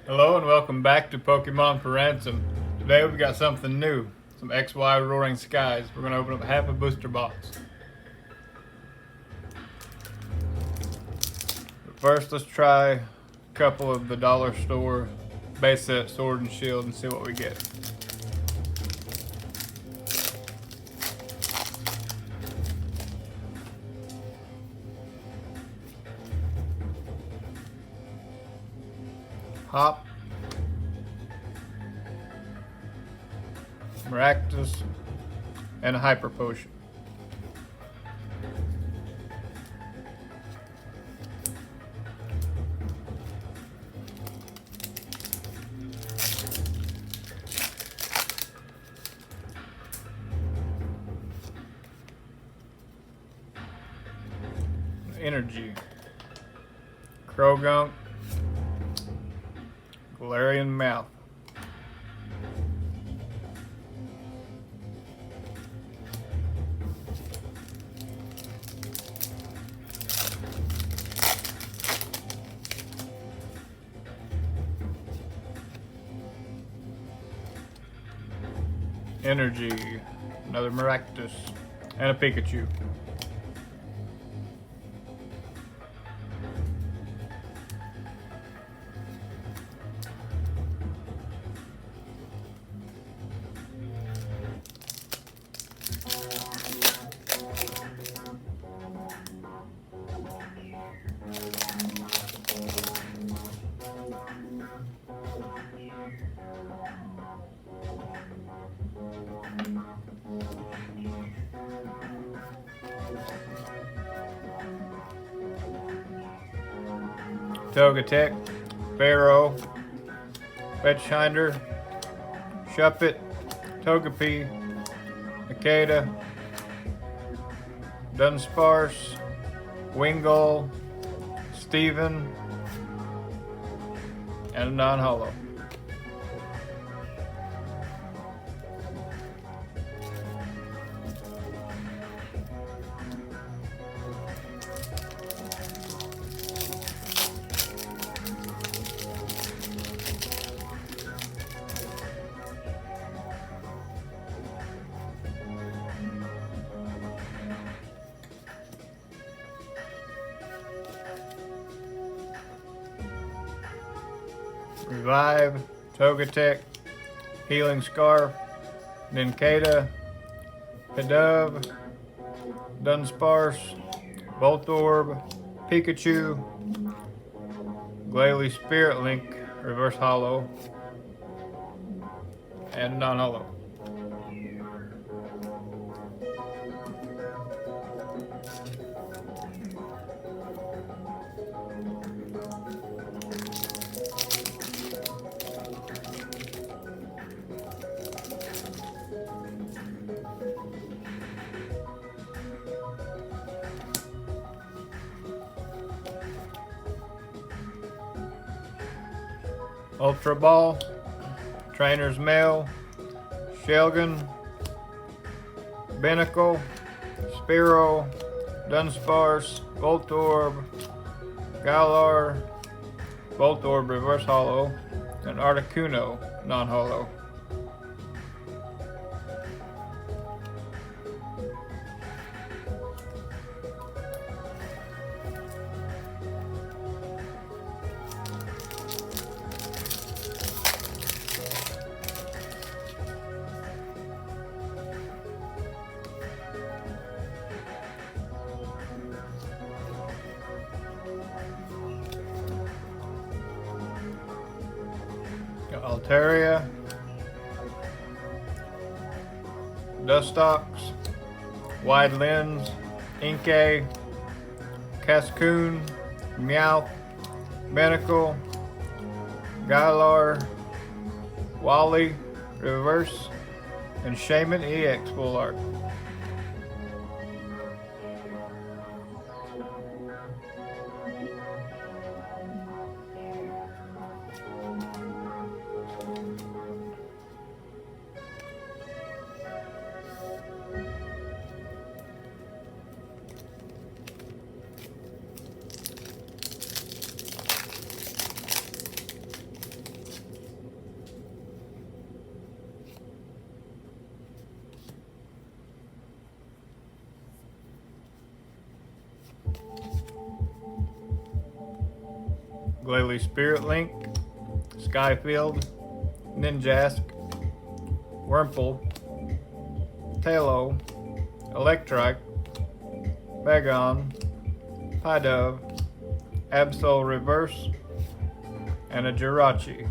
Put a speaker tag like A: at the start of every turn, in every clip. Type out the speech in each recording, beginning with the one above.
A: Hello and welcome back to Pokemon for Ransom. Today we've got something new, some XY Roaring Skies. We're going to open up half a booster box. But first let's try a couple of the dollar store base set Sword and Shield and see what we get. Hop, Maractus, and a Hyper Potion. Energy, Krogunk, Galarian Mouth, Energy, another Maractus, and a Pikachu. Togetic, Pharaoh, Fetchhinder, Shuppet, Togepi, Nikita, Dunsparce, Wingull, Steven, and a non-holo. Revive, Togetic, Healing Scarf, Nincada, Pidove, Dunsparce, Voltorb, Pikachu, Glalie Spirit Link, Reverse Holo, and non-holo. Ultra Ball, Trainer's Mail, Shelgon, Binacle, Spearow, Dunsparce, Voltorb, Galar, Voltorb Reverse Holo, and Articuno non-holo. Altaria, Dustox, Wide Lens, Inkay, Cascoon, Meowth, Binacle, Galar, Wally, Reverse, and Shaman EX Full Art. Glalie Spirit Link, Skyfield, Ninjask, Wurmple, Talo, Electrike, Bagon, Pidove, Absol Reverse, and a Jirachi.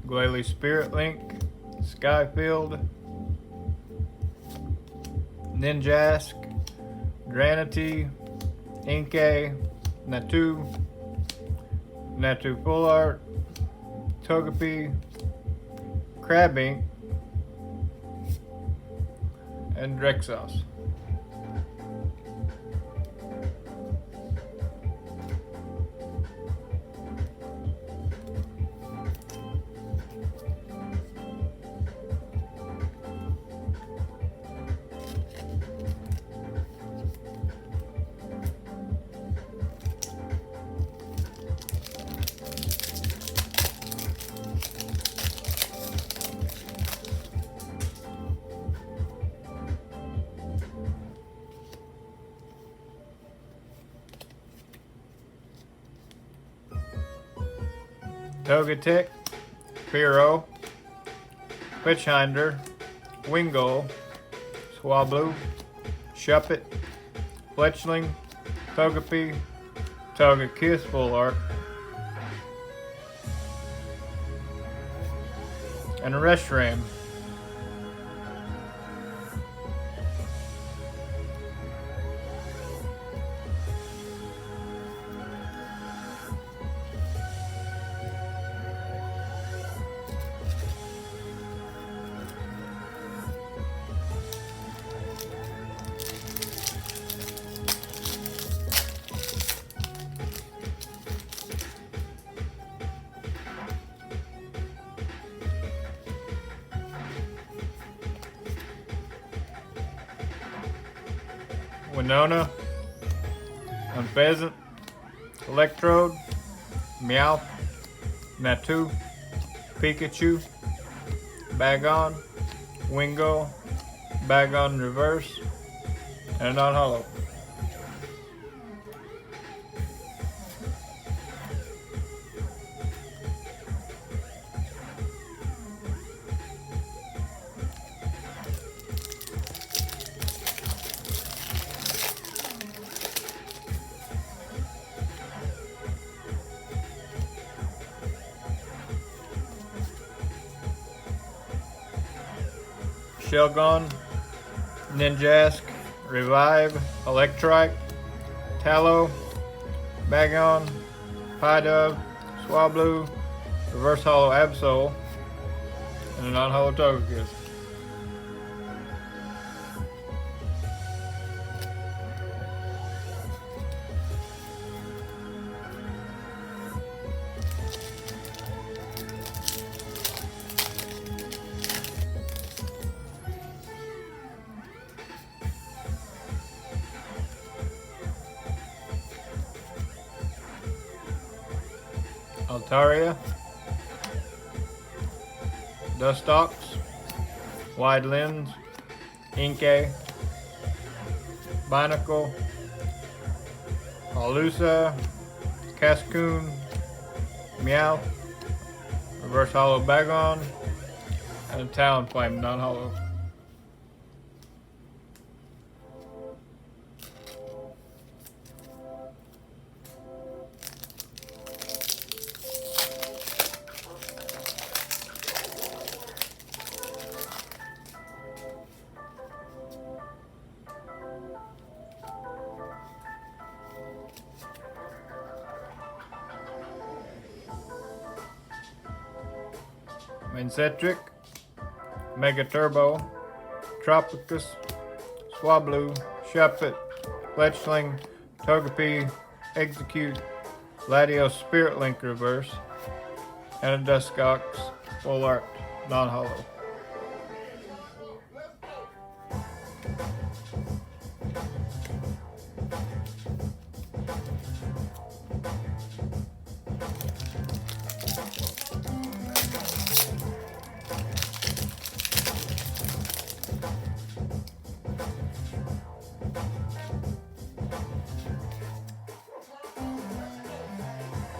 A: Glalie Spirit Link, Skyfield, Ninjask, Dranity, Inkay, Natu, Natu Full Art, Togepi, Crabink, and Drexos. Togetic, Fearow, Witchhinder, Wingull, Swablu, Shuppet, Fletchling, Togepi, Togekiss Full Art, and a Reshiram. Winona, Unpheasant, Electrode, Meowth, Natu, Pikachu, Bagon, Wingull, Bagon Reverse, and a non-hollow. Shelgon, Ninjask, Revive, Electrike, Talo, Bagon, Pidove, Swablu, Reverse Hollow Absol, and a non-hollow Togekiss. Altaria, Dustox, Wide Lens, Inkay, Binacle, Alusa, Cascoon, Meowth, Reverse Hollow Bagon, and a Talonflame non-hollow. Mancetric, Mega Turbo, Tropicus, Swablu, Shuppet, Fletchling, Togepi, Execute, Latios Spirit Link Reverse, and a Duskox Full Art Non-Hollow.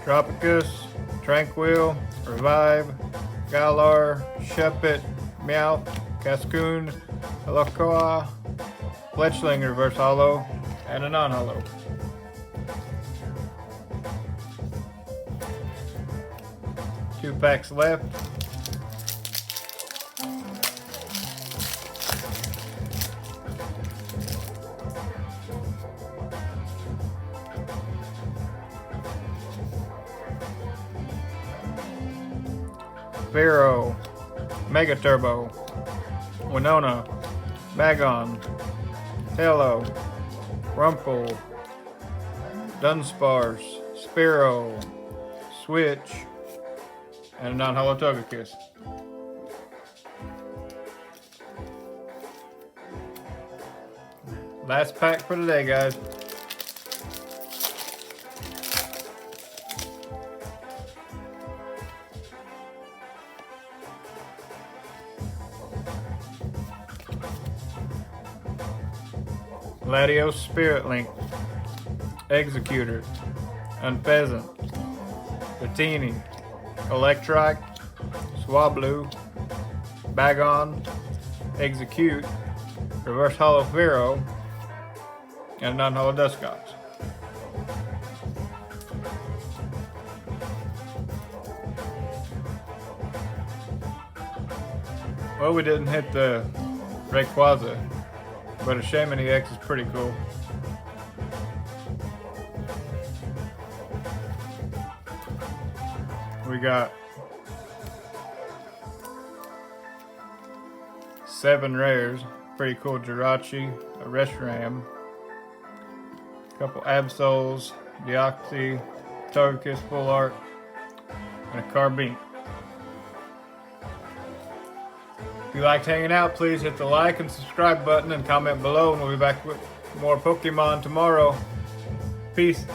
A: Tropicus, Tranquil, Revive, Galar, Shuppet, Meowth, Cascoon, Alakoa, Fletchling Reverse Hollow, and a non-hollow. Two packs left. Vero, Mega Turbo, Winona, Bagon, Hello, Rumple, Dunsparce, Spearow, Switch, and a non-hollow Togekiss. Last pack for today, guys. Latios Spirit Link, Executor, Unpheasant, Patini, Electrike, Swablu, Bagon, Execute, Reverse Hollow Vero, and a non-hollow Duskox. Well, we didn't hit the Rayquaza, but a Shaman EX is pretty cool. We got 7 rares. Pretty cool Jirachi, a Reshiram, a couple Absols, Deoxys, Togekiss Full Art, and a Corbyn. If you liked hanging out, please hit the like and subscribe button and comment below, and we'll be back with more Pokemon tomorrow. Peace.